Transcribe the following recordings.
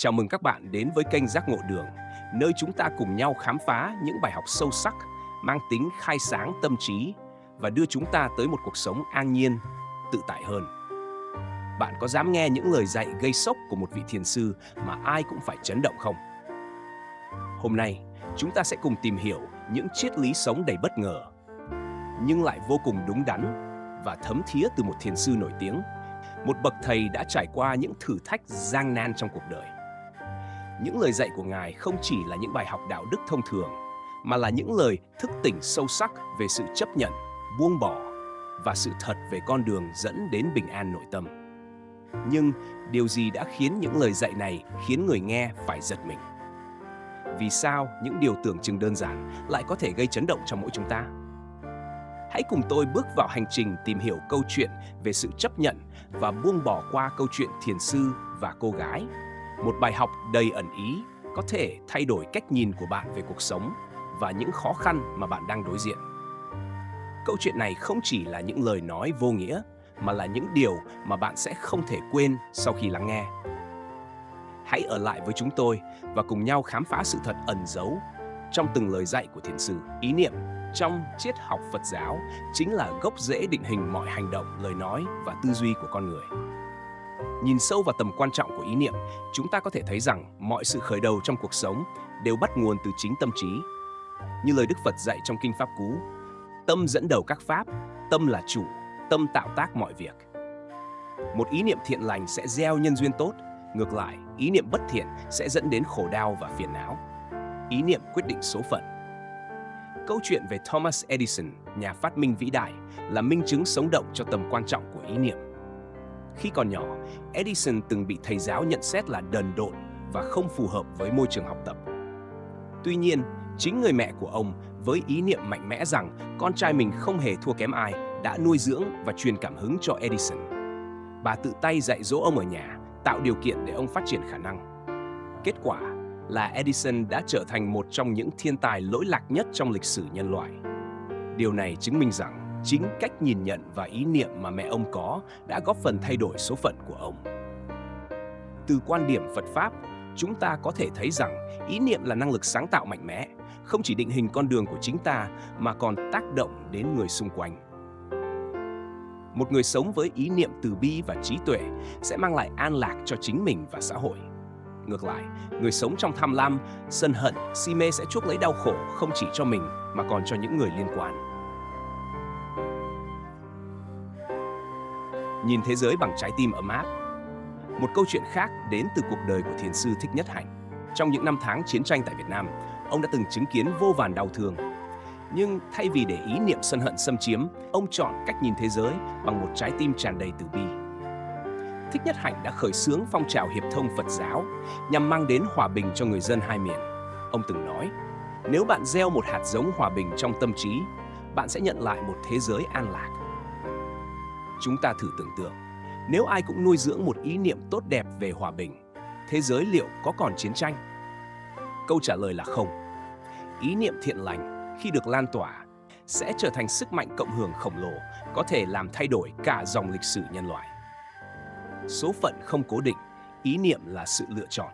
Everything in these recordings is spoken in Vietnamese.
Chào mừng các bạn đến với kênh Giác Ngộ Đường, nơi chúng ta cùng nhau khám phá những bài học sâu sắc, mang tính khai sáng tâm trí và đưa chúng ta tới một cuộc sống an nhiên, tự tại hơn. Bạn có dám nghe những lời dạy gây sốc của một vị thiền sư mà ai cũng phải chấn động không? Hôm nay, chúng ta sẽ cùng tìm hiểu những triết lý sống đầy bất ngờ, nhưng lại vô cùng đúng đắn và thấm thía từ một thiền sư nổi tiếng, một bậc thầy đã trải qua những thử thách gian nan trong cuộc đời. Những lời dạy của Ngài không chỉ là những bài học đạo đức thông thường, mà là những lời thức tỉnh sâu sắc về sự chấp nhận, buông bỏ và sự thật về con đường dẫn đến bình an nội tâm. Nhưng điều gì đã khiến những lời dạy này khiến người nghe phải giật mình? Vì sao những điều tưởng chừng đơn giản lại có thể gây chấn động trong mỗi chúng ta? Hãy cùng tôi bước vào hành trình tìm hiểu câu chuyện về sự chấp nhận và buông bỏ qua câu chuyện thiền sư và cô gái. Một bài học đầy ẩn ý có thể thay đổi cách nhìn của bạn về cuộc sống và những khó khăn mà bạn đang đối diện. Câu chuyện này không chỉ là những lời nói vô nghĩa, mà là những điều mà bạn sẽ không thể quên sau khi lắng nghe. Hãy ở lại với chúng tôi và cùng nhau khám phá sự thật ẩn giấu trong từng lời dạy của thiền sư. Ý niệm trong triết học Phật giáo chính là gốc rễ định hình mọi hành động, lời nói và tư duy của con người. Nhìn sâu vào tầm quan trọng của ý niệm, chúng ta có thể thấy rằng mọi sự khởi đầu trong cuộc sống đều bắt nguồn từ chính tâm trí. Như lời Đức Phật dạy trong Kinh Pháp Cú, tâm dẫn đầu các pháp, tâm là chủ, tâm tạo tác mọi việc. Một ý niệm thiện lành sẽ gieo nhân duyên tốt, ngược lại, ý niệm bất thiện sẽ dẫn đến khổ đau và phiền não. Ý niệm quyết định số phận. Câu chuyện về Thomas Edison, nhà phát minh vĩ đại, là minh chứng sống động cho tầm quan trọng của ý niệm. Khi còn nhỏ, Edison từng bị thầy giáo nhận xét là đần độn và không phù hợp với môi trường học tập. Tuy nhiên, chính người mẹ của ông, với ý niệm mạnh mẽ rằng con trai mình không hề thua kém ai, đã nuôi dưỡng và truyền cảm hứng cho Edison. Bà tự tay dạy dỗ ông ở nhà, tạo điều kiện để ông phát triển khả năng. Kết quả là Edison đã trở thành một trong những thiên tài lỗi lạc nhất trong lịch sử nhân loại. Điều này chứng minh rằng chính cách nhìn nhận và ý niệm mà mẹ ông có đã góp phần thay đổi số phận của ông. Từ quan điểm Phật Pháp, chúng ta có thể thấy rằng ý niệm là năng lực sáng tạo mạnh mẽ, không chỉ định hình con đường của chính ta mà còn tác động đến người xung quanh. Một người sống với ý niệm từ bi và trí tuệ sẽ mang lại an lạc cho chính mình và xã hội. Ngược lại, người sống trong tham lam, sân hận, si mê sẽ chuốc lấy đau khổ không chỉ cho mình mà còn cho những người liên quan. Nhìn thế giới bằng trái tim ấm áp. Một câu chuyện khác đến từ cuộc đời của thiền sư Thích Nhất Hạnh. Trong những năm tháng chiến tranh tại Việt Nam, ông đã từng chứng kiến vô vàn đau thương. Nhưng thay vì để ý niệm sân hận xâm chiếm, ông chọn cách nhìn thế giới bằng một trái tim tràn đầy từ bi. Thích Nhất Hạnh đã khởi xướng phong trào hiệp thông Phật giáo nhằm mang đến hòa bình cho người dân hai miền. Ông từng nói, nếu bạn gieo một hạt giống hòa bình trong tâm trí, bạn sẽ nhận lại một thế giới an lạc. Chúng ta thử tưởng tượng, nếu ai cũng nuôi dưỡng một ý niệm tốt đẹp về hòa bình, thế giới liệu có còn chiến tranh? Câu trả lời là không. Ý niệm thiện lành, khi được lan tỏa, sẽ trở thành sức mạnh cộng hưởng khổng lồ, có thể làm thay đổi cả dòng lịch sử nhân loại. Số phận không cố định, ý niệm là sự lựa chọn.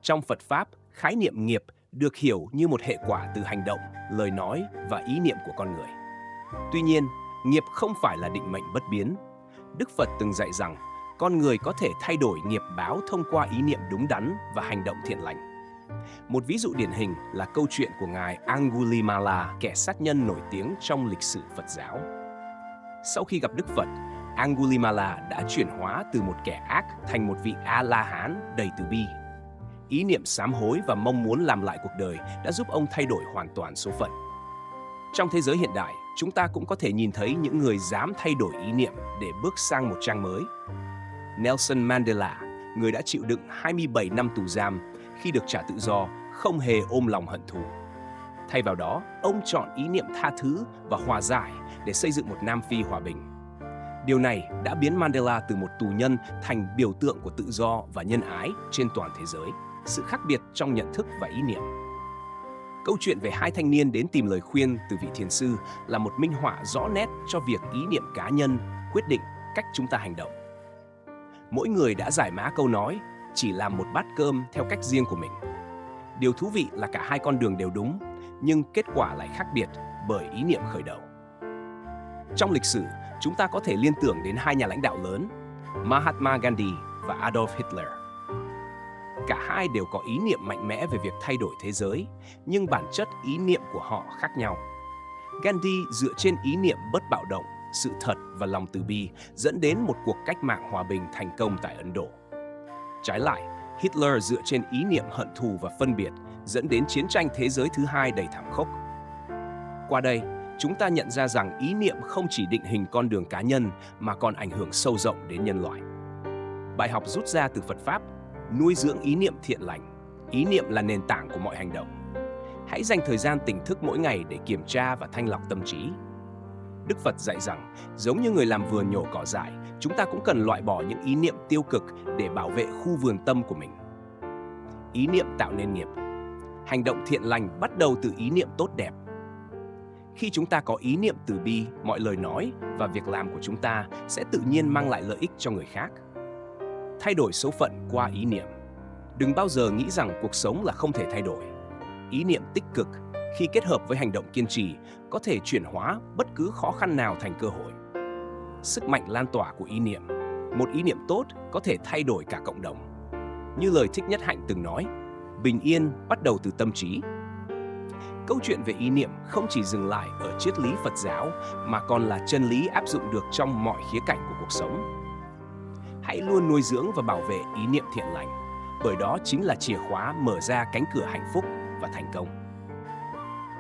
Trong Phật Pháp, khái niệm nghiệp được hiểu như một hệ quả từ hành động, lời nói và ý niệm của con người. Tuy nhiên, nghiệp không phải là định mệnh bất biến. Đức Phật từng dạy rằng, con người có thể thay đổi nghiệp báo thông qua ý niệm đúng đắn và hành động thiện lành. Một ví dụ điển hình là câu chuyện của Ngài Angulimala, kẻ sát nhân nổi tiếng trong lịch sử Phật giáo. Sau khi gặp Đức Phật, Angulimala đã chuyển hóa từ một kẻ ác thành một vị A-la-hán đầy từ bi. Ý niệm sám hối và mong muốn làm lại cuộc đời đã giúp ông thay đổi hoàn toàn số phận. Trong thế giới hiện đại, chúng ta cũng có thể nhìn thấy những người dám thay đổi ý niệm để bước sang một trang mới. Nelson Mandela, người đã chịu đựng 27 năm tù giam, khi được trả tự do, không hề ôm lòng hận thù. Thay vào đó, ông chọn ý niệm tha thứ và hòa giải để xây dựng một Nam Phi hòa bình. Điều này đã biến Mandela từ một tù nhân thành biểu tượng của tự do và nhân ái trên toàn thế giới. Sự khác biệt trong nhận thức và ý niệm. Câu chuyện về hai thanh niên đến tìm lời khuyên từ vị thiền sư là một minh họa rõ nét cho việc ý niệm cá nhân quyết định cách chúng ta hành động. Mỗi người đã giải mã câu nói chỉ làm một bát cơm theo cách riêng của mình. Điều thú vị là cả hai con đường đều đúng, nhưng kết quả lại khác biệt bởi ý niệm khởi đầu. Trong lịch sử, chúng ta có thể liên tưởng đến hai nhà lãnh đạo lớn, Mahatma Gandhi và Adolf Hitler. Cả hai đều có ý niệm mạnh mẽ về việc thay đổi thế giới, nhưng bản chất ý niệm của họ khác nhau. Gandhi dựa trên ý niệm bất bạo động, sự thật và lòng từ bi dẫn đến một cuộc cách mạng hòa bình thành công tại Ấn Độ. Trái lại, Hitler dựa trên ý niệm hận thù và phân biệt dẫn đến chiến tranh thế giới thứ hai đầy thảm khốc. Qua đây, chúng ta nhận ra rằng ý niệm không chỉ định hình con đường cá nhân mà còn ảnh hưởng sâu rộng đến nhân loại. Bài học rút ra từ Phật Pháp: nuôi dưỡng ý niệm thiện lành. Ý niệm là nền tảng của mọi hành động. Hãy dành thời gian tỉnh thức mỗi ngày để kiểm tra và thanh lọc tâm trí. Đức Phật dạy rằng, giống như người làm vườn nhổ cỏ dại, chúng ta cũng cần loại bỏ những ý niệm tiêu cực để bảo vệ khu vườn tâm của mình. Ý niệm tạo nên nghiệp. Hành động thiện lành bắt đầu từ ý niệm tốt đẹp. Khi chúng ta có ý niệm từ bi, mọi lời nói và việc làm của chúng ta sẽ tự nhiên mang lại lợi ích cho người khác. Thay đổi số phận qua ý niệm. Đừng bao giờ nghĩ rằng cuộc sống là không thể thay đổi. Ý niệm tích cực, khi kết hợp với hành động kiên trì, có thể chuyển hóa bất cứ khó khăn nào thành cơ hội. Sức mạnh lan tỏa của ý niệm. Một ý niệm tốt có thể thay đổi cả cộng đồng. Như lời Thích Nhất Hạnh từng nói, bình yên bắt đầu từ tâm trí. Câu chuyện về ý niệm không chỉ dừng lại ở triết lý Phật giáo mà còn là chân lý áp dụng được trong mọi khía cạnh của cuộc sống. Hãy luôn nuôi dưỡng và bảo vệ ý niệm thiện lành, bởi đó chính là chìa khóa mở ra cánh cửa hạnh phúc và thành công.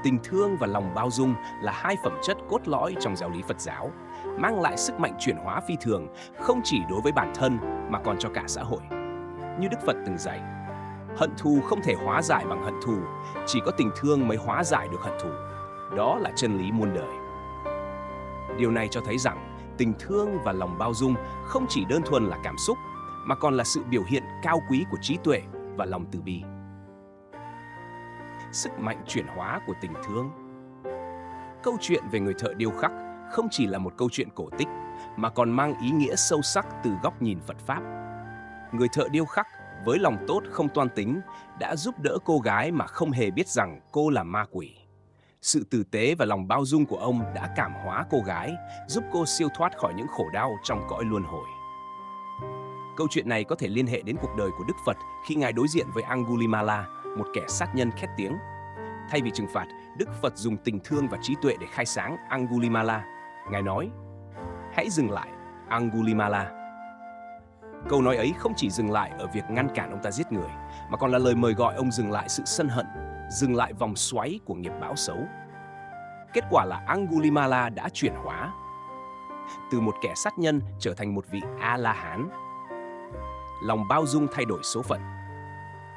Tình thương và lòng bao dung là hai phẩm chất cốt lõi trong giáo lý Phật giáo, mang lại sức mạnh chuyển hóa phi thường không chỉ đối với bản thân mà còn cho cả xã hội. Như Đức Phật từng dạy, hận thù không thể hóa giải bằng hận thù, chỉ có tình thương mới hóa giải được hận thù. Đó là chân lý muôn đời. Điều này cho thấy rằng tình thương và lòng bao dung không chỉ đơn thuần là cảm xúc, mà còn là sự biểu hiện cao quý của trí tuệ và lòng từ bi. Sức mạnh chuyển hóa của tình thương. Câu chuyện về người thợ điêu khắc không chỉ là một câu chuyện cổ tích, mà còn mang ý nghĩa sâu sắc từ góc nhìn Phật Pháp. Người thợ điêu khắc với lòng tốt không toan tính đã giúp đỡ cô gái mà không hề biết rằng cô là ma quỷ. Sự tử tế và lòng bao dung của ông đã cảm hóa cô gái, giúp cô siêu thoát khỏi những khổ đau trong cõi luân hồi. Câu chuyện này có thể liên hệ đến cuộc đời của Đức Phật khi Ngài đối diện với Angulimala, một kẻ sát nhân khét tiếng. Thay vì trừng phạt, Đức Phật dùng tình thương và trí tuệ để khai sáng Angulimala. Ngài nói, hãy dừng lại, Angulimala. Câu nói ấy không chỉ dừng lại ở việc ngăn cản ông ta giết người, mà còn là lời mời gọi ông dừng lại sự sân hận, dừng lại vòng xoáy của nghiệp báo xấu. Kết quả là Angulimala đã chuyển hóa từ một kẻ sát nhân trở thành một vị A-la-hán. Lòng bao dung thay đổi số phận.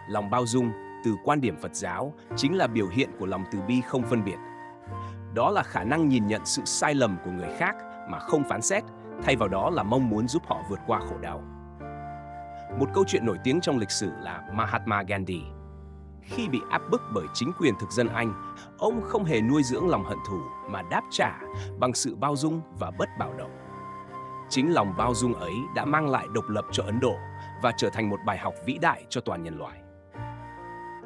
Lòng bao dung từ quan điểm Phật giáo chính là biểu hiện của lòng từ bi không phân biệt. Đó là khả năng nhìn nhận sự sai lầm của người khác mà không phán xét, thay vào đó là mong muốn giúp họ vượt qua khổ đau. Một câu chuyện nổi tiếng trong lịch sử là Mahatma Gandhi. Khi bị áp bức bởi chính quyền thực dân Anh, ông không hề nuôi dưỡng lòng hận thù mà đáp trả bằng sự bao dung và bất bạo động. Chính lòng bao dung ấy đã mang lại độc lập cho Ấn Độ và trở thành một bài học vĩ đại cho toàn nhân loại.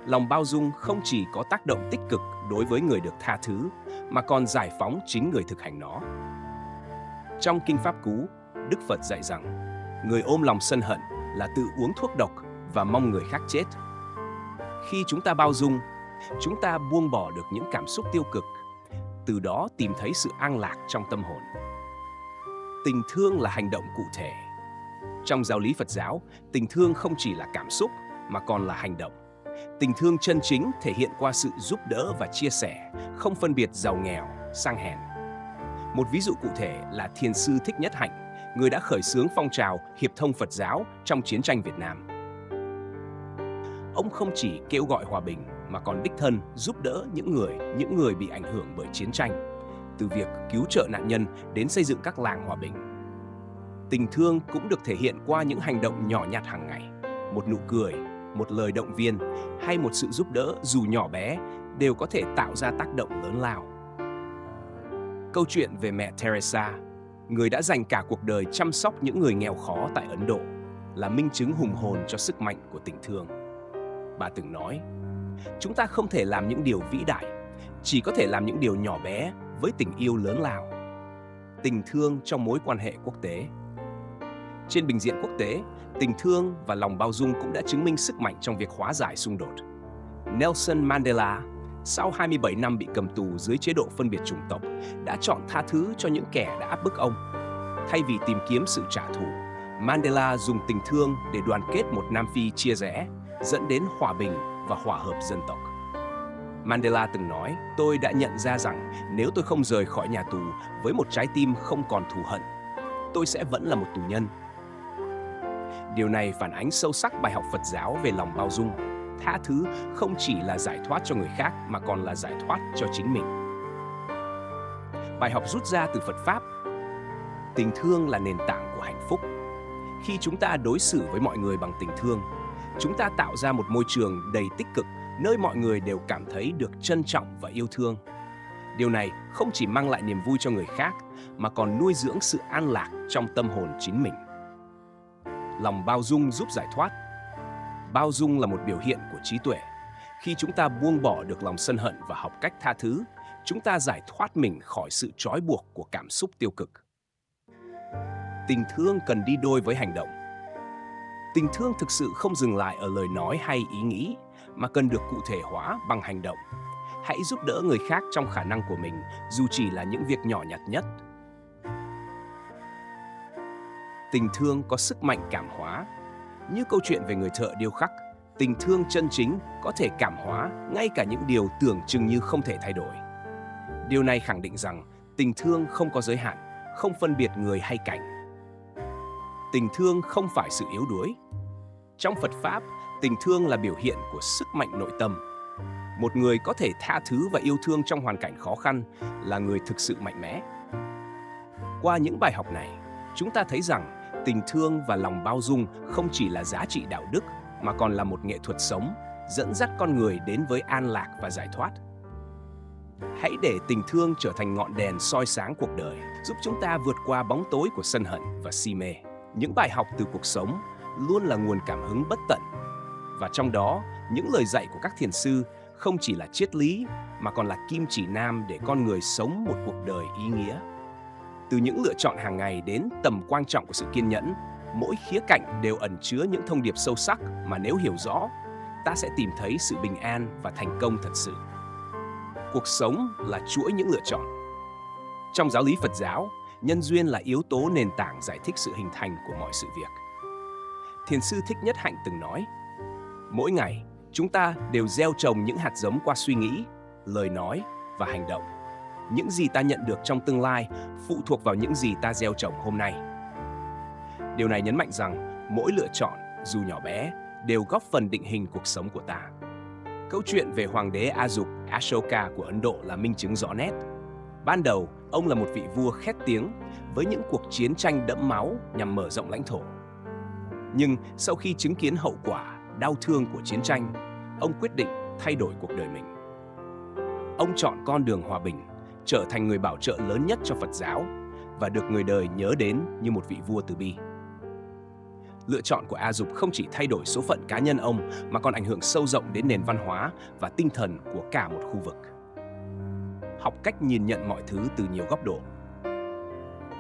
Lòng bao dung không chỉ có tác động tích cực đối với người được tha thứ, mà còn giải phóng chính người thực hành nó. Trong Kinh Pháp Cú, Đức Phật dạy rằng, người ôm lòng sân hận là tự uống thuốc độc và mong người khác chết. Khi chúng ta bao dung, chúng ta buông bỏ được những cảm xúc tiêu cực, từ đó tìm thấy sự an lạc trong tâm hồn. Tình thương là hành động cụ thể. Trong giáo lý Phật giáo, tình thương không chỉ là cảm xúc mà còn là hành động. Tình thương chân chính thể hiện qua sự giúp đỡ và chia sẻ, không phân biệt giàu nghèo, sang hèn. Một ví dụ cụ thể là Thiền sư Thích Nhất Hạnh, người đã khởi xướng phong trào hiệp thông Phật giáo trong chiến tranh Việt Nam. Ông không chỉ kêu gọi hòa bình mà còn đích thân giúp đỡ những người bị ảnh hưởng bởi chiến tranh, từ việc cứu trợ nạn nhân đến xây dựng các làng hòa bình. Tình thương cũng được thể hiện qua những hành động nhỏ nhặt hàng ngày, một nụ cười, một lời động viên hay một sự giúp đỡ dù nhỏ bé đều có thể tạo ra tác động lớn lao. Câu chuyện về mẹ Teresa, người đã dành cả cuộc đời chăm sóc những người nghèo khó tại Ấn Độ. là minh chứng hùng hồn cho sức mạnh của tình thương. Bà từng nói, chúng ta không thể làm những điều vĩ đại, chỉ có thể làm những điều nhỏ bé với tình yêu lớn lao. Tình thương trong mối quan hệ quốc tế. Trên bình diện quốc tế, tình thương và lòng bao dung cũng đã chứng minh sức mạnh trong việc hóa giải xung đột. Nelson Mandela, sau 27 năm bị cầm tù dưới chế độ phân biệt chủng tộc, đã chọn tha thứ cho những kẻ đã áp bức ông. Thay vì tìm kiếm sự trả thù, Mandela dùng tình thương để đoàn kết một Nam Phi chia rẽ, dẫn đến hòa bình và hòa hợp dân tộc. Mandela từng nói, tôi đã nhận ra rằng nếu tôi không rời khỏi nhà tù với một trái tim không còn thù hận, tôi sẽ vẫn là một tù nhân. Điều này phản ánh sâu sắc bài học Phật giáo về lòng bao dung. Tha thứ không chỉ là giải thoát cho người khác mà còn là giải thoát cho chính mình. Bài học rút ra từ Phật Pháp. Tình thương là nền tảng của hạnh phúc. Khi chúng ta đối xử với mọi người bằng tình thương, chúng ta tạo ra một môi trường đầy tích cực, nơi mọi người đều cảm thấy được trân trọng và yêu thương. Điều này không chỉ mang lại niềm vui cho người khác, mà còn nuôi dưỡng sự an lạc trong tâm hồn chính mình. Lòng bao dung giúp giải thoát. Bao dung là một biểu hiện của trí tuệ. Khi chúng ta buông bỏ được lòng sân hận và học cách tha thứ, chúng ta giải thoát mình khỏi sự trói buộc của cảm xúc tiêu cực. Tình thương cần đi đôi với hành động. Tình thương thực sự không dừng lại ở lời nói hay ý nghĩ, mà cần được cụ thể hóa bằng hành động. Hãy giúp đỡ người khác trong khả năng của mình, dù chỉ là những việc nhỏ nhặt nhất. Tình thương có sức mạnh cảm hóa. Như câu chuyện về người thợ điêu khắc, tình thương chân chính có thể cảm hóa ngay cả những điều tưởng chừng như không thể thay đổi. Điều này khẳng định rằng tình thương không có giới hạn, không phân biệt người hay cảnh. Tình thương không phải sự yếu đuối. Trong Phật Pháp, tình thương là biểu hiện của sức mạnh nội tâm. Một người có thể tha thứ và yêu thương trong hoàn cảnh khó khăn là người thực sự mạnh mẽ. Qua những bài học này, chúng ta thấy rằng tình thương và lòng bao dung không chỉ là giá trị đạo đức mà còn là một nghệ thuật sống, dẫn dắt con người đến với an lạc và giải thoát. Hãy để tình thương trở thành ngọn đèn soi sáng cuộc đời, giúp chúng ta vượt qua bóng tối của sân hận và si mê. Những bài học từ cuộc sống luôn là nguồn cảm hứng bất tận. Và trong đó, những lời dạy của các thiền sư không chỉ là triết lý mà còn là kim chỉ nam để con người sống một cuộc đời ý nghĩa. Từ những lựa chọn hàng ngày đến tầm quan trọng của sự kiên nhẫn, mỗi khía cạnh đều ẩn chứa những thông điệp sâu sắc mà nếu hiểu rõ, ta sẽ tìm thấy sự bình an và thành công thật sự. Cuộc sống là chuỗi những lựa chọn. Trong giáo lý Phật giáo, nhân duyên là yếu tố nền tảng giải thích sự hình thành của mọi sự việc. Thiền sư Thích Nhất Hạnh từng nói, mỗi ngày, chúng ta đều gieo trồng những hạt giống qua suy nghĩ, lời nói và hành động. Những gì ta nhận được trong tương lai phụ thuộc vào những gì ta gieo trồng hôm nay. Điều này nhấn mạnh rằng mỗi lựa chọn, dù nhỏ bé, đều góp phần định hình cuộc sống của ta. Câu chuyện về Hoàng đế A Dục Ashoka của Ấn Độ là minh chứng rõ nét. Ban đầu, ông là một vị vua khét tiếng với những cuộc chiến tranh đẫm máu nhằm mở rộng lãnh thổ. Nhưng sau khi chứng kiến hậu quả đau thương của chiến tranh, ông quyết định thay đổi cuộc đời mình. Ông chọn con đường hòa bình, trở thành người bảo trợ lớn nhất cho Phật giáo và được người đời nhớ đến như một vị vua từ bi. Lựa chọn của A Dục không chỉ thay đổi số phận cá nhân ông mà còn ảnh hưởng sâu rộng đến nền văn hóa và tinh thần của cả một khu vực. Học cách nhìn nhận mọi thứ từ nhiều góc độ.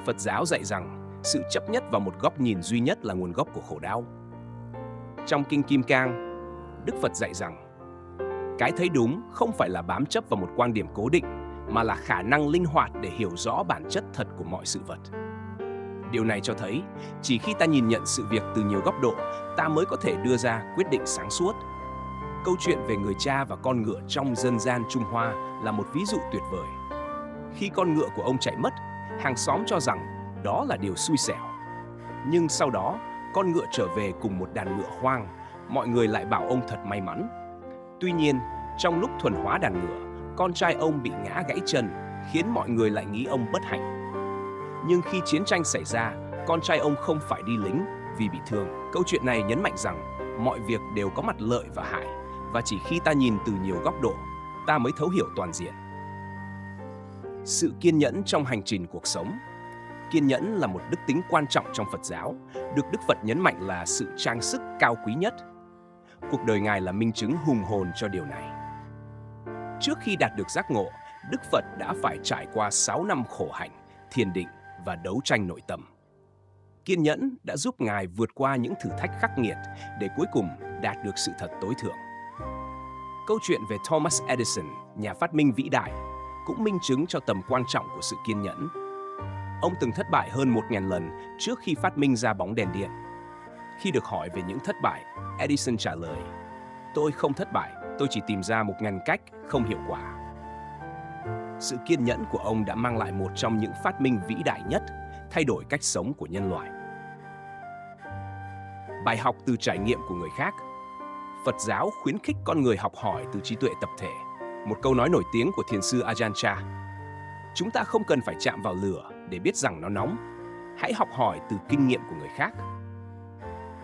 Phật giáo dạy rằng sự chấp nhất vào một góc nhìn duy nhất là nguồn gốc của khổ đau. Trong Kinh Kim Cang, Đức Phật dạy rằng cái thấy đúng không phải là bám chấp vào một quan điểm cố định mà là khả năng linh hoạt để hiểu rõ bản chất thật của mọi sự vật. Điều này cho thấy, chỉ khi ta nhìn nhận sự việc từ nhiều góc độ, ta mới có thể đưa ra quyết định sáng suốt. Câu chuyện về người cha và con ngựa trong dân gian Trung Hoa là một ví dụ tuyệt vời. Khi con ngựa của ông chạy mất, hàng xóm cho rằng đó là điều xui xẻo. Nhưng sau đó, con ngựa trở về cùng một đàn ngựa hoang, mọi người lại bảo ông thật may mắn. Tuy nhiên, trong lúc thuần hóa đàn ngựa, con trai ông bị ngã gãy chân, khiến mọi người lại nghĩ ông bất hạnh. Nhưng khi chiến tranh xảy ra, con trai ông không phải đi lính vì bị thương. Câu chuyện này nhấn mạnh rằng mọi việc đều có mặt lợi và hại, và chỉ khi ta nhìn từ nhiều góc độ, ta mới thấu hiểu toàn diện. Sự kiên nhẫn trong hành trình cuộc sống. Kiên nhẫn là một đức tính quan trọng trong Phật giáo, được Đức Phật nhấn mạnh là sự trang sức cao quý nhất. Cuộc đời Ngài là minh chứng hùng hồn cho điều này. Trước khi đạt được giác ngộ, Đức Phật đã phải trải qua 6 năm khổ hạnh, thiền định và đấu tranh nội tâm. Kiên nhẫn đã giúp Ngài vượt qua những thử thách khắc nghiệt để cuối cùng đạt được sự thật tối thượng. Câu chuyện về Thomas Edison, nhà phát minh vĩ đại, cũng minh chứng cho tầm quan trọng của sự kiên nhẫn. Ông từng thất bại hơn 1.000 lần trước khi phát minh ra bóng đèn điện. Khi được hỏi về những thất bại, Edison trả lời: "Tôi không thất bại, tôi chỉ tìm ra 1.000 cách không hiệu quả." Sự kiên nhẫn của ông đã mang lại một trong những phát minh vĩ đại nhất, thay đổi cách sống của nhân loại. Bài học từ trải nghiệm của người khác. Phật giáo khuyến khích con người học hỏi từ trí tuệ tập thể. Một câu nói nổi tiếng của thiền sư Ajahn Chah: "Chúng ta không cần phải chạm vào lửa để biết rằng nó nóng. Hãy học hỏi từ kinh nghiệm của người khác."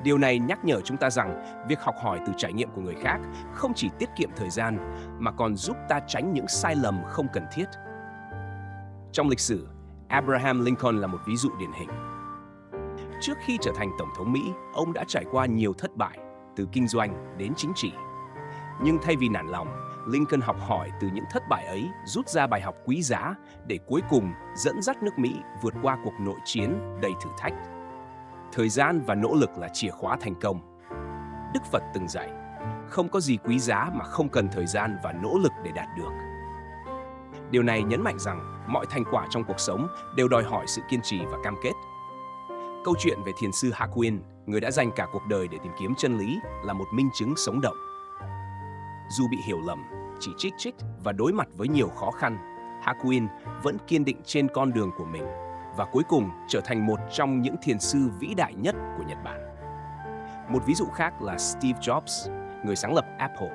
Điều này nhắc nhở chúng ta rằng việc học hỏi từ trải nghiệm của người khác không chỉ tiết kiệm thời gian mà còn giúp ta tránh những sai lầm không cần thiết. Trong lịch sử, Abraham Lincoln là một ví dụ điển hình. Trước khi trở thành Tổng thống Mỹ, ông đã trải qua nhiều thất bại, từ kinh doanh đến chính trị. Nhưng thay vì nản lòng, Lincoln học hỏi từ những thất bại ấy, rút ra bài học quý giá để cuối cùng dẫn dắt nước Mỹ vượt qua cuộc nội chiến đầy thử thách. Thời gian và nỗ lực là chìa khóa thành công. Đức Phật từng dạy, không có gì quý giá mà không cần thời gian và nỗ lực để đạt được. Điều này nhấn mạnh rằng mọi thành quả trong cuộc sống đều đòi hỏi sự kiên trì và cam kết. Câu chuyện về thiền sư Hakuin, người đã dành cả cuộc đời để tìm kiếm chân lý, là một minh chứng sống động. Dù bị hiểu lầm, chỉ trích và đối mặt với nhiều khó khăn, Hakuin vẫn kiên định trên con đường của mình và cuối cùng trở thành một trong những thiền sư vĩ đại nhất của Nhật Bản. Một ví dụ khác là Steve Jobs, người sáng lập Apple.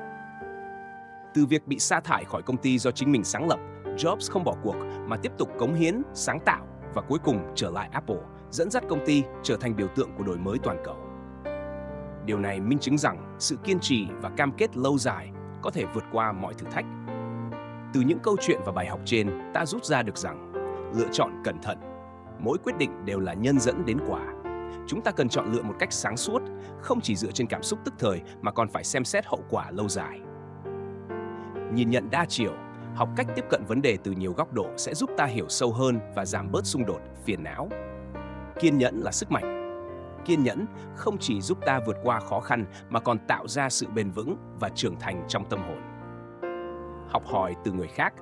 Từ việc bị sa thải khỏi công ty do chính mình sáng lập, Jobs không bỏ cuộc mà tiếp tục cống hiến, sáng tạo và cuối cùng trở lại Apple, dẫn dắt công ty trở thành biểu tượng của đổi mới toàn cầu. Điều này minh chứng rằng sự kiên trì và cam kết lâu dài có thể vượt qua mọi thử thách. Từ những câu chuyện và bài học trên, ta rút ra được rằng lựa chọn cẩn thận. Mỗi quyết định đều là nhân dẫn đến quả. Chúng ta cần chọn lựa một cách sáng suốt, không chỉ dựa trên cảm xúc tức thời mà còn phải xem xét hậu quả lâu dài. Nhìn nhận đa chiều, học cách tiếp cận vấn đề từ nhiều góc độ sẽ giúp ta hiểu sâu hơn và giảm bớt xung đột, phiền não. Kiên nhẫn là sức mạnh. Kiên nhẫn không chỉ giúp ta vượt qua khó khăn mà còn tạo ra sự bền vững và trưởng thành trong tâm hồn. Học hỏi từ người khác.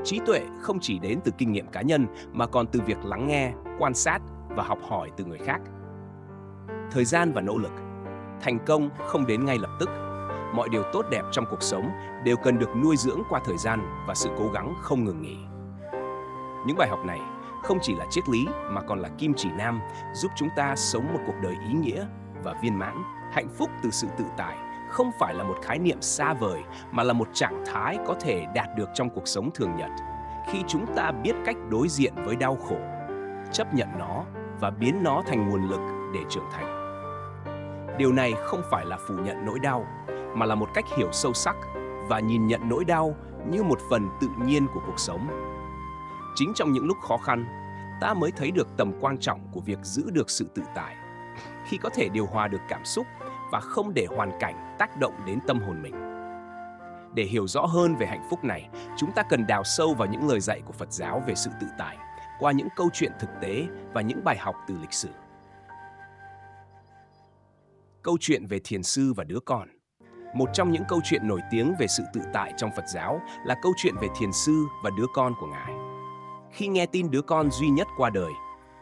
Trí tuệ không chỉ đến từ kinh nghiệm cá nhân mà còn từ việc lắng nghe, quan sát và học hỏi từ người khác. Thời gian và nỗ lực. Thành công không đến ngay lập tức. Mọi điều tốt đẹp trong cuộc sống đều cần được nuôi dưỡng qua thời gian và sự cố gắng không ngừng nghỉ. Những bài học này không chỉ là triết lý mà còn là kim chỉ nam giúp chúng ta sống một cuộc đời ý nghĩa và viên mãn. Hạnh phúc từ sự tự tại không phải là một khái niệm xa vời mà là một trạng thái có thể đạt được trong cuộc sống thường nhật khi chúng ta biết cách đối diện với đau khổ, chấp nhận nó và biến nó thành nguồn lực để trưởng thành. Điều này không phải là phủ nhận nỗi đau mà là một cách hiểu sâu sắc và nhìn nhận nỗi đau như một phần tự nhiên của cuộc sống. Chính trong những lúc khó khăn, ta mới thấy được tầm quan trọng của việc giữ được sự tự tại, khi có thể điều hòa được cảm xúc và không để hoàn cảnh tác động đến tâm hồn mình. Để hiểu rõ hơn về hạnh phúc này, chúng ta cần đào sâu vào những lời dạy của Phật giáo về sự tự tại, qua những câu chuyện thực tế và những bài học từ lịch sử. Câu chuyện về thiền sư và đứa con. Một trong những câu chuyện nổi tiếng về sự tự tại trong Phật giáo là câu chuyện về thiền sư và đứa con của Ngài. Khi nghe tin đứa con duy nhất qua đời,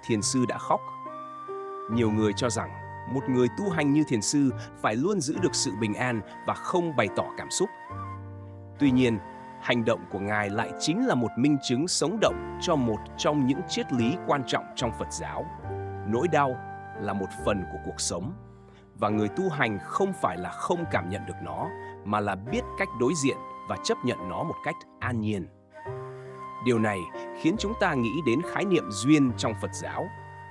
thiền sư đã khóc. Nhiều người cho rằng một người tu hành như thiền sư phải luôn giữ được sự bình an và không bày tỏ cảm xúc. Tuy nhiên, hành động của Ngài lại chính là một minh chứng sống động cho một trong những triết lý quan trọng trong Phật giáo. Nỗi đau là một phần của cuộc sống, và người tu hành không phải là không cảm nhận được nó, mà là biết cách đối diện và chấp nhận nó một cách an nhiên. Điều này khiến chúng ta nghĩ đến khái niệm duyên trong Phật giáo,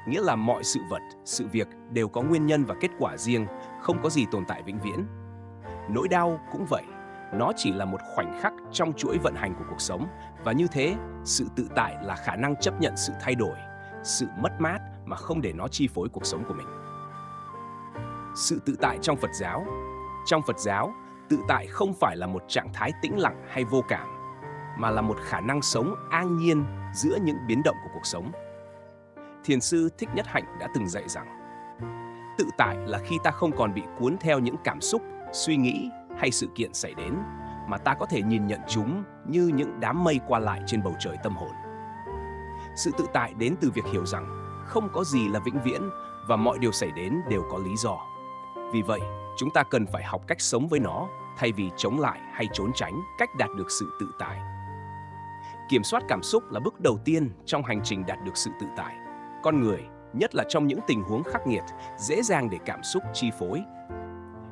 nghĩa là mọi sự vật, sự việc đều có nguyên nhân và kết quả riêng, không có gì tồn tại vĩnh viễn. Nỗi đau cũng vậy, nó chỉ là một khoảnh khắc trong chuỗi vận hành của cuộc sống, và như thế, sự tự tại là khả năng chấp nhận sự thay đổi, sự mất mát mà không để nó chi phối cuộc sống của mình. Sự tự tại trong Phật giáo. Trong Phật giáo, tự tại không phải là một trạng thái tĩnh lặng hay vô cảm, mà là một khả năng sống an nhiên giữa những biến động của cuộc sống. Thiền sư Thích Nhất Hạnh đã từng dạy rằng, tự tại là khi ta không còn bị cuốn theo những cảm xúc, suy nghĩ hay sự kiện xảy đến, mà ta có thể nhìn nhận chúng như những đám mây qua lại trên bầu trời tâm hồn. Sự tự tại đến từ việc hiểu rằng không có gì là vĩnh viễn và mọi điều xảy đến đều có lý do. Vì vậy, chúng ta cần phải học cách sống với nó thay vì chống lại hay trốn tránh cách đạt được sự tự tại. Kiểm soát cảm xúc là bước đầu tiên trong hành trình đạt được sự tự tại. Con người, nhất là trong những tình huống khắc nghiệt, dễ dàng để cảm xúc chi phối.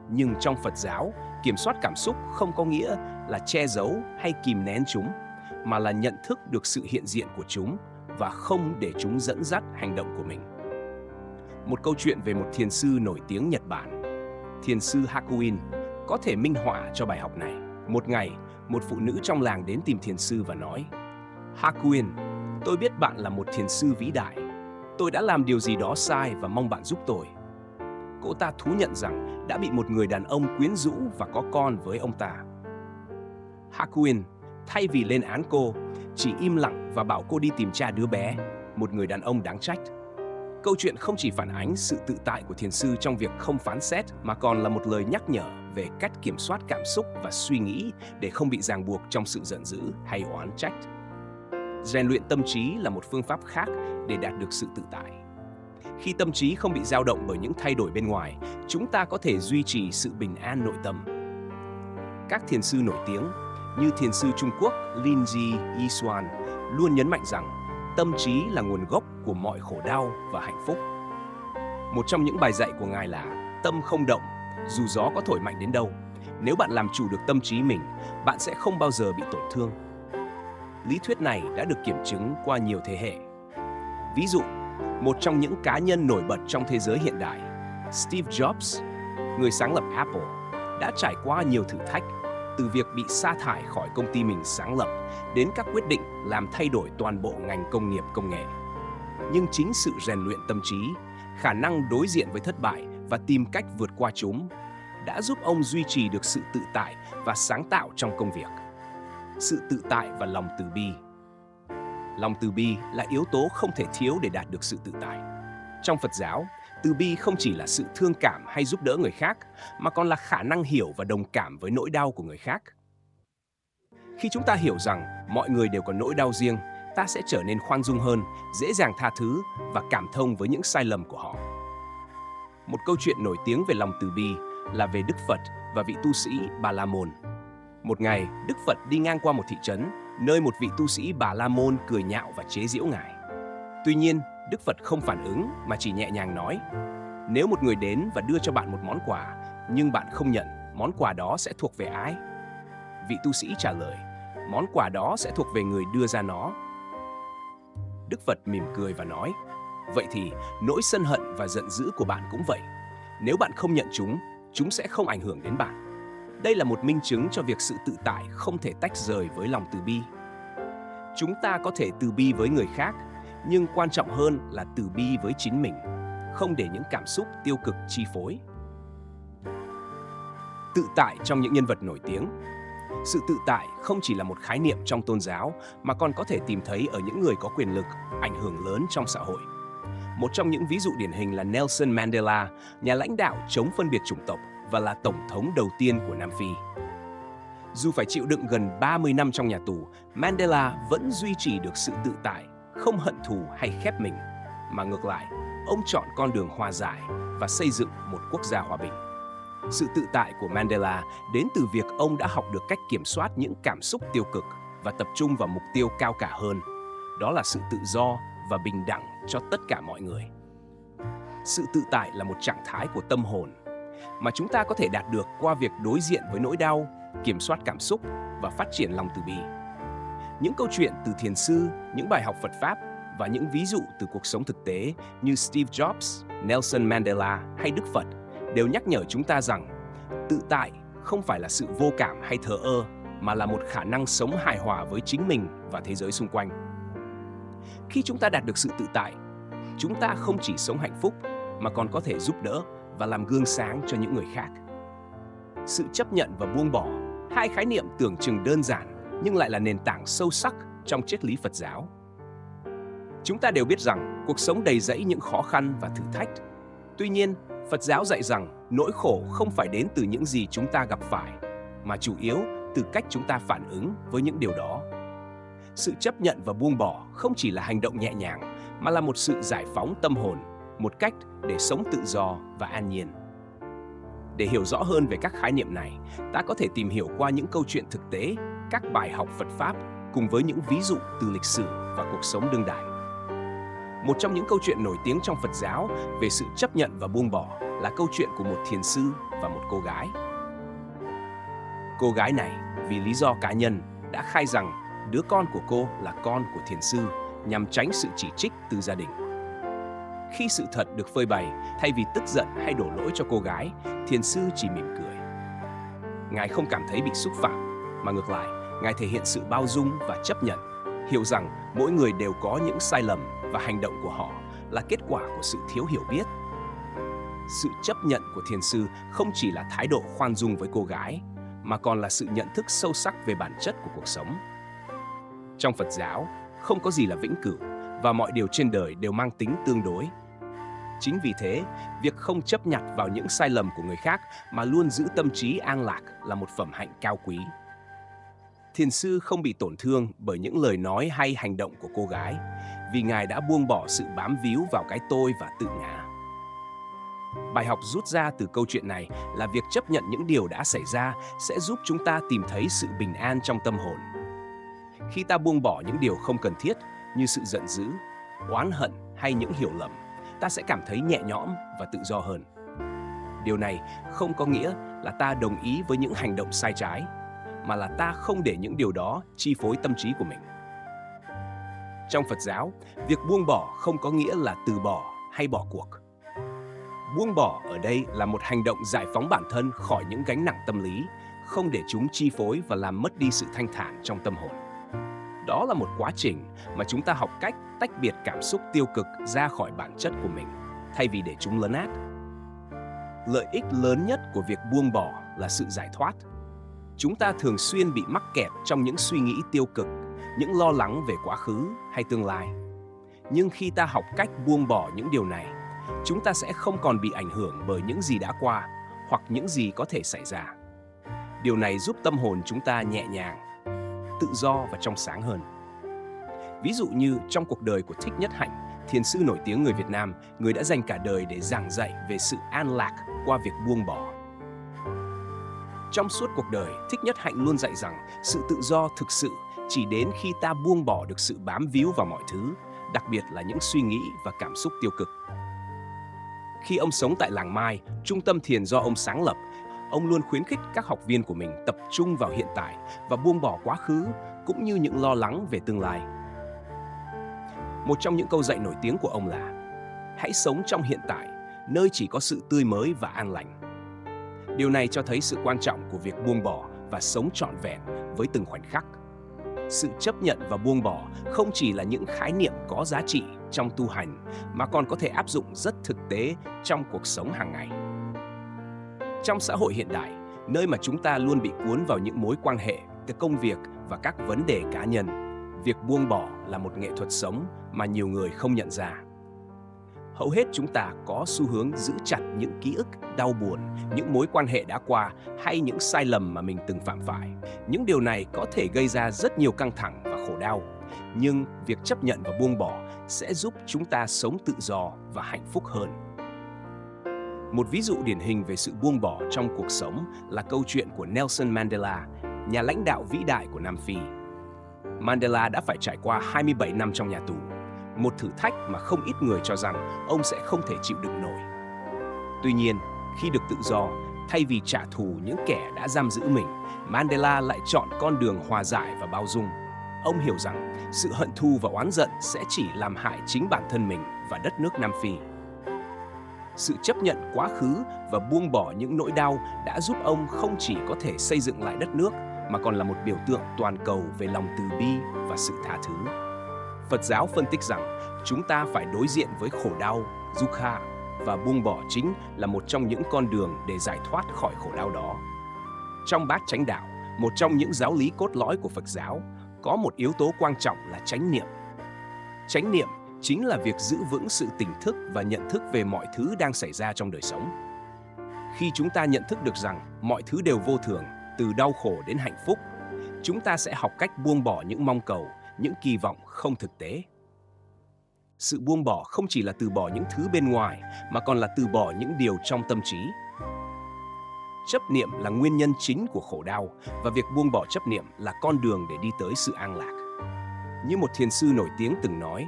Nhưng trong Phật giáo, kiểm soát cảm xúc không có nghĩa là che giấu hay kìm nén chúng, mà là nhận thức được sự hiện diện của chúng và không để chúng dẫn dắt hành động của mình. Một câu chuyện về một thiền sư nổi tiếng Nhật Bản, thiền sư Hakuin, có thể minh họa cho bài học này. Một ngày, một phụ nữ trong làng đến tìm thiền sư và nói, Hakuin, tôi biết bạn là một thiền sư vĩ đại. Tôi đã làm điều gì đó sai và mong bạn giúp tôi. Cô ta thú nhận rằng đã bị một người đàn ông quyến rũ và có con với ông ta. Hakuin, thay vì lên án cô, chỉ im lặng và bảo cô đi tìm cha đứa bé, một người đàn ông đáng trách. Câu chuyện không chỉ phản ánh sự tự tại của thiền sư trong việc không phán xét, mà còn là một lời nhắc nhở về cách kiểm soát cảm xúc và suy nghĩ để không bị ràng buộc trong sự giận dữ hay oán trách. Rèn luyện tâm trí là một phương pháp khác để đạt được sự tự tại. Khi tâm trí không bị dao động bởi những thay đổi bên ngoài, chúng ta có thể duy trì sự bình an nội tâm. Các thiền sư nổi tiếng như thiền sư Trung Quốc Linji Yishuan luôn nhấn mạnh rằng tâm trí là nguồn gốc của mọi khổ đau và hạnh phúc. Một trong những bài dạy của Ngài là tâm không động, dù gió có thổi mạnh đến đâu. Nếu bạn làm chủ được tâm trí mình, bạn sẽ không bao giờ bị tổn thương. Lý thuyết này đã được kiểm chứng qua nhiều thế hệ. Ví dụ, một trong những cá nhân nổi bật trong thế giới hiện đại, Steve Jobs, người sáng lập Apple, đã trải qua nhiều thử thách, từ việc bị sa thải khỏi công ty mình sáng lập đến các quyết định làm thay đổi toàn bộ ngành công nghiệp công nghệ. Nhưng chính sự rèn luyện tâm trí, khả năng đối diện với thất bại và tìm cách vượt qua chúng đã giúp ông duy trì được sự tự tại và sáng tạo trong công việc. Sự tự tại và lòng từ bi. Lòng từ bi là yếu tố không thể thiếu để đạt được sự tự tại. Trong Phật giáo, từ bi không chỉ là sự thương cảm hay giúp đỡ người khác, mà còn là khả năng hiểu và đồng cảm với nỗi đau của người khác. Khi chúng ta hiểu rằng mọi người đều có nỗi đau riêng, ta sẽ trở nên khoan dung hơn, dễ dàng tha thứ và cảm thông với những sai lầm của họ. Một câu chuyện nổi tiếng về lòng từ bi là về Đức Phật và vị tu sĩ Bà La Môn. Một ngày, Đức Phật đi ngang qua một thị trấn, nơi một vị tu sĩ Bà La Môn cười nhạo và chế giễu Ngài. Tuy nhiên, Đức Phật không phản ứng mà chỉ nhẹ nhàng nói, nếu một người đến và đưa cho bạn một món quà, nhưng bạn không nhận, món quà đó sẽ thuộc về ai? Vị tu sĩ trả lời, món quà đó sẽ thuộc về người đưa ra nó. Đức Phật mỉm cười và nói, vậy thì nỗi sân hận và giận dữ của bạn cũng vậy. Nếu bạn không nhận chúng sẽ không ảnh hưởng đến bạn. Đây là một minh chứng cho việc sự tự tại không thể tách rời với lòng từ bi. Chúng ta có thể từ bi với người khác, nhưng quan trọng hơn là từ bi với chính mình, không để những cảm xúc tiêu cực chi phối. Tự tại trong những nhân vật nổi tiếng. Sự tự tại không chỉ là một khái niệm trong tôn giáo, mà còn có thể tìm thấy ở những người có quyền lực, ảnh hưởng lớn trong xã hội. Một trong những ví dụ điển hình là Nelson Mandela, nhà lãnh đạo chống phân biệt chủng tộc và là tổng thống đầu tiên của Nam Phi. Dù phải chịu đựng gần 30 năm trong nhà tù, Mandela vẫn duy trì được sự tự tại, không hận thù hay khép mình, mà ngược lại, ông chọn con đường hòa giải và xây dựng một quốc gia hòa bình. Sự tự tại của Mandela đến từ việc ông đã học được cách kiểm soát những cảm xúc tiêu cực và tập trung vào mục tiêu cao cả hơn. Đó là sự tự do và bình đẳng cho tất cả mọi người. Sự tự tại là một trạng thái của tâm hồn mà chúng ta có thể đạt được qua việc đối diện với nỗi đau, kiểm soát cảm xúc và phát triển lòng từ bi. Những câu chuyện từ thiền sư, những bài học Phật Pháp và những ví dụ từ cuộc sống thực tế như Steve Jobs, Nelson Mandela hay Đức Phật đều nhắc nhở chúng ta rằng tự tại không phải là sự vô cảm hay thờ ơ, mà là một khả năng sống hài hòa với chính mình và thế giới xung quanh. Khi chúng ta đạt được sự tự tại, chúng ta không chỉ sống hạnh phúc mà còn có thể giúp đỡ và làm gương sáng cho những người khác. Sự chấp nhận và buông bỏ, hai khái niệm tưởng chừng đơn giản nhưng lại là nền tảng sâu sắc trong triết lý Phật giáo. Chúng ta đều biết rằng cuộc sống đầy rẫy những khó khăn và thử thách. Tuy nhiên, Phật giáo dạy rằng nỗi khổ không phải đến từ những gì chúng ta gặp phải, mà chủ yếu từ cách chúng ta phản ứng với những điều đó. Sự chấp nhận và buông bỏ không chỉ là hành động nhẹ nhàng, mà là một sự giải phóng tâm hồn, một cách để sống tự do và an nhiên. Để hiểu rõ hơn về các khái niệm này, ta có thể tìm hiểu qua những câu chuyện thực tế, các bài học Phật Pháp cùng với những ví dụ từ lịch sử và cuộc sống đương đại. Một trong những câu chuyện nổi tiếng trong Phật giáo về sự chấp nhận và buông bỏ là câu chuyện của một thiền sư và một cô gái. Cô gái này, vì lý do cá nhân, đã khai rằng đứa con của cô là con của thiền sư nhằm tránh sự chỉ trích từ gia đình. Khi sự thật được phơi bày, thay vì tức giận hay đổ lỗi cho cô gái, thiền sư chỉ mỉm cười. Ngài không cảm thấy bị xúc phạm, mà ngược lại, Ngài thể hiện sự bao dung và chấp nhận, hiểu rằng mỗi người đều có những sai lầm và hành động của họ là kết quả của sự thiếu hiểu biết. Sự chấp nhận của thiền sư không chỉ là thái độ khoan dung với cô gái, mà còn là sự nhận thức sâu sắc về bản chất của cuộc sống. Trong Phật giáo, không có gì là vĩnh cửu và mọi điều trên đời đều mang tính tương đối. Chính vì thế, việc không chấp nhặt vào những sai lầm của người khác mà luôn giữ tâm trí an lạc là một phẩm hạnh cao quý. Thiền sư không bị tổn thương bởi những lời nói hay hành động của cô gái, vì Ngài đã buông bỏ sự bám víu vào cái tôi và tự ngã. Bài học rút ra từ câu chuyện này là việc chấp nhận những điều đã xảy ra sẽ giúp chúng ta tìm thấy sự bình an trong tâm hồn. Khi ta buông bỏ những điều không cần thiết như sự giận dữ, oán hận hay những hiểu lầm, ta sẽ cảm thấy nhẹ nhõm và tự do hơn. Điều này không có nghĩa là ta đồng ý với những hành động sai trái, mà là ta không để những điều đó chi phối tâm trí của mình. Trong Phật giáo, việc buông bỏ không có nghĩa là từ bỏ hay bỏ cuộc. Buông bỏ ở đây là một hành động giải phóng bản thân khỏi những gánh nặng tâm lý, không để chúng chi phối và làm mất đi sự thanh thản trong tâm hồn. Đó là một quá trình mà chúng ta học cách tách biệt cảm xúc tiêu cực ra khỏi bản chất của mình, thay vì để chúng lấn át. Lợi ích lớn nhất của việc buông bỏ là sự giải thoát. Chúng ta thường xuyên bị mắc kẹt trong những suy nghĩ tiêu cực, những lo lắng về quá khứ hay tương lai. Nhưng khi ta học cách buông bỏ những điều này, chúng ta sẽ không còn bị ảnh hưởng bởi những gì đã qua hoặc những gì có thể xảy ra. Điều này giúp tâm hồn chúng ta nhẹ nhàng, tự do và trong sáng hơn. Ví dụ như trong cuộc đời của Thích Nhất Hạnh, thiền sư nổi tiếng người Việt Nam, người đã dành cả đời để giảng dạy về sự an lạc qua việc buông bỏ. Trong suốt cuộc đời, Thích Nhất Hạnh luôn dạy rằng sự tự do thực sự chỉ đến khi ta buông bỏ được sự bám víu vào mọi thứ, đặc biệt là những suy nghĩ và cảm xúc tiêu cực. Khi ông sống tại làng Mai, trung tâm thiền do ông sáng lập, ông luôn khuyến khích các học viên của mình tập trung vào hiện tại và buông bỏ quá khứ cũng như những lo lắng về tương lai. Một trong những câu dạy nổi tiếng của ông là: hãy sống trong hiện tại, nơi chỉ có sự tươi mới và an lành. Điều này cho thấy sự quan trọng của việc buông bỏ và sống trọn vẹn với từng khoảnh khắc. Sự chấp nhận và buông bỏ không chỉ là những khái niệm có giá trị trong tu hành, mà còn có thể áp dụng rất thực tế trong cuộc sống hàng ngày. Trong xã hội hiện đại, nơi mà chúng ta luôn bị cuốn vào những mối quan hệ, công việc và các vấn đề cá nhân, việc buông bỏ là một nghệ thuật sống mà nhiều người không nhận ra. Hầu hết chúng ta có xu hướng giữ chặt những ký ức đau buồn, những mối quan hệ đã qua hay những sai lầm mà mình từng phạm phải. Những điều này có thể gây ra rất nhiều căng thẳng và khổ đau, nhưng việc chấp nhận và buông bỏ sẽ giúp chúng ta sống tự do và hạnh phúc hơn. Một ví dụ điển hình về sự buông bỏ trong cuộc sống là câu chuyện của Nelson Mandela, nhà lãnh đạo vĩ đại của Nam Phi. Mandela đã phải trải qua 27 năm trong nhà tù, một thử thách mà không ít người cho rằng ông sẽ không thể chịu đựng nổi. Tuy nhiên, khi được tự do, thay vì trả thù những kẻ đã giam giữ mình, Mandela lại chọn con đường hòa giải và bao dung. Ông hiểu rằng sự hận thù và oán giận sẽ chỉ làm hại chính bản thân mình và đất nước Nam Phi. Sự chấp nhận quá khứ và buông bỏ những nỗi đau đã giúp ông không chỉ có thể xây dựng lại đất nước, mà còn là một biểu tượng toàn cầu về lòng từ bi và sự tha thứ. Phật giáo phân tích rằng chúng ta phải đối diện với khổ đau, dukkha, và buông bỏ chính là một trong những con đường để giải thoát khỏi khổ đau đó. Trong bát chánh đạo, một trong những giáo lý cốt lõi của Phật giáo, có một yếu tố quan trọng là chánh niệm. Chánh niệm chính là việc giữ vững sự tỉnh thức và nhận thức về mọi thứ đang xảy ra trong đời sống. Khi chúng ta nhận thức được rằng mọi thứ đều vô thường, từ đau khổ đến hạnh phúc, chúng ta sẽ học cách buông bỏ những mong cầu, những kỳ vọng không thực tế. Sự buông bỏ không chỉ là từ bỏ những thứ bên ngoài, mà còn là từ bỏ những điều trong tâm trí. Chấp niệm là nguyên nhân chính của khổ đau, và việc buông bỏ chấp niệm là con đường để đi tới sự an lạc. Như một thiền sư nổi tiếng từng nói,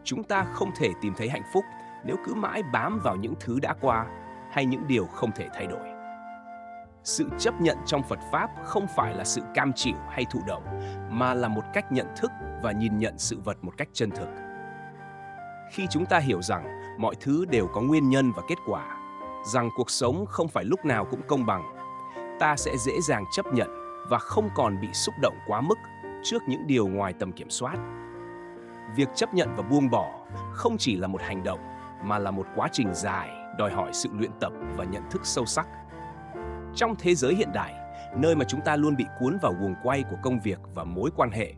chúng ta không thể tìm thấy hạnh phúc nếu cứ mãi bám vào những thứ đã qua hay những điều không thể thay đổi. Sự chấp nhận trong Phật Pháp không phải là sự cam chịu hay thụ động, mà là một cách nhận thức và nhìn nhận sự vật một cách chân thực. Khi chúng ta hiểu rằng mọi thứ đều có nguyên nhân và kết quả, rằng cuộc sống không phải lúc nào cũng công bằng, ta sẽ dễ dàng chấp nhận và không còn bị xúc động quá mức trước những điều ngoài tầm kiểm soát. Việc chấp nhận và buông bỏ không chỉ là một hành động, mà là một quá trình dài, đòi hỏi sự luyện tập và nhận thức sâu sắc. Trong thế giới hiện đại, nơi mà chúng ta luôn bị cuốn vào guồng quay của công việc và mối quan hệ,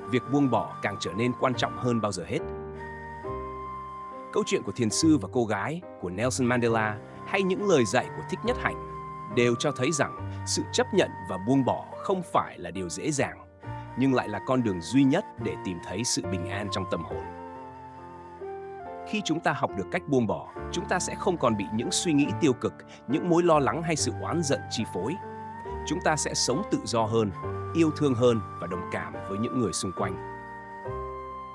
việc buông bỏ càng trở nên quan trọng hơn bao giờ hết. Câu chuyện của thiền sư và cô gái, của Nelson Mandela hay những lời dạy của Thích Nhất Hạnh đều cho thấy rằng sự chấp nhận và buông bỏ không phải là điều dễ dàng, nhưng lại là con đường duy nhất để tìm thấy sự bình an trong tâm hồn. Khi chúng ta học được cách buông bỏ, chúng ta sẽ không còn bị những suy nghĩ tiêu cực, những mối lo lắng hay sự oán giận chi phối. Chúng ta sẽ sống tự do hơn, yêu thương hơn và đồng cảm với những người xung quanh.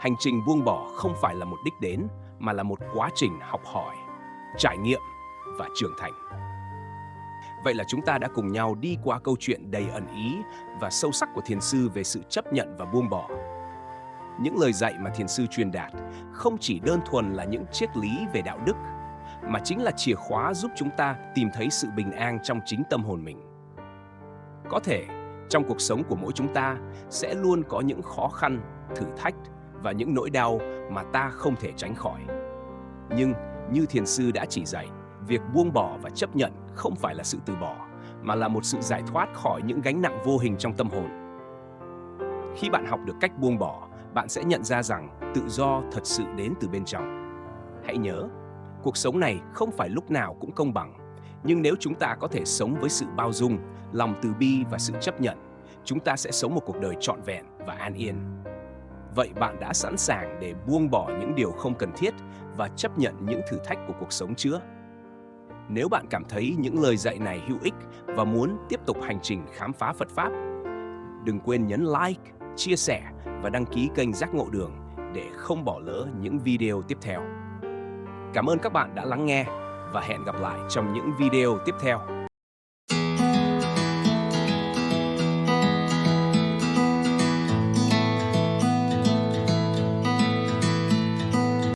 Hành trình buông bỏ không phải là một đích đến, mà là một quá trình học hỏi, trải nghiệm và trưởng thành. Vậy là chúng ta đã cùng nhau đi qua câu chuyện đầy ẩn ý và sâu sắc của thiền sư về sự chấp nhận và buông bỏ. Những lời dạy mà thiền sư truyền đạt không chỉ đơn thuần là những triết lý về đạo đức, mà chính là chìa khóa giúp chúng ta tìm thấy sự bình an trong chính tâm hồn mình. Có thể, trong cuộc sống của mỗi chúng ta sẽ luôn có những khó khăn, thử thách và những nỗi đau mà ta không thể tránh khỏi. Nhưng, như thiền sư đã chỉ dạy, việc buông bỏ và chấp nhận không phải là sự từ bỏ, mà là một sự giải thoát khỏi những gánh nặng vô hình trong tâm hồn. Khi bạn học được cách buông bỏ, bạn sẽ nhận ra rằng tự do thật sự đến từ bên trong. Hãy nhớ, cuộc sống này không phải lúc nào cũng công bằng, nhưng nếu chúng ta có thể sống với sự bao dung, lòng từ bi và sự chấp nhận, chúng ta sẽ sống một cuộc đời trọn vẹn và an yên. Vậy bạn đã sẵn sàng để buông bỏ những điều không cần thiết và chấp nhận những thử thách của cuộc sống chưa? Nếu bạn cảm thấy những lời dạy này hữu ích và muốn tiếp tục hành trình khám phá Phật Pháp, đừng quên nhấn like, chia sẻ và đăng ký kênh Giác Ngộ Đường để không bỏ lỡ những video tiếp theo. Cảm ơn các bạn đã lắng nghe và hẹn gặp lại trong những video tiếp theo.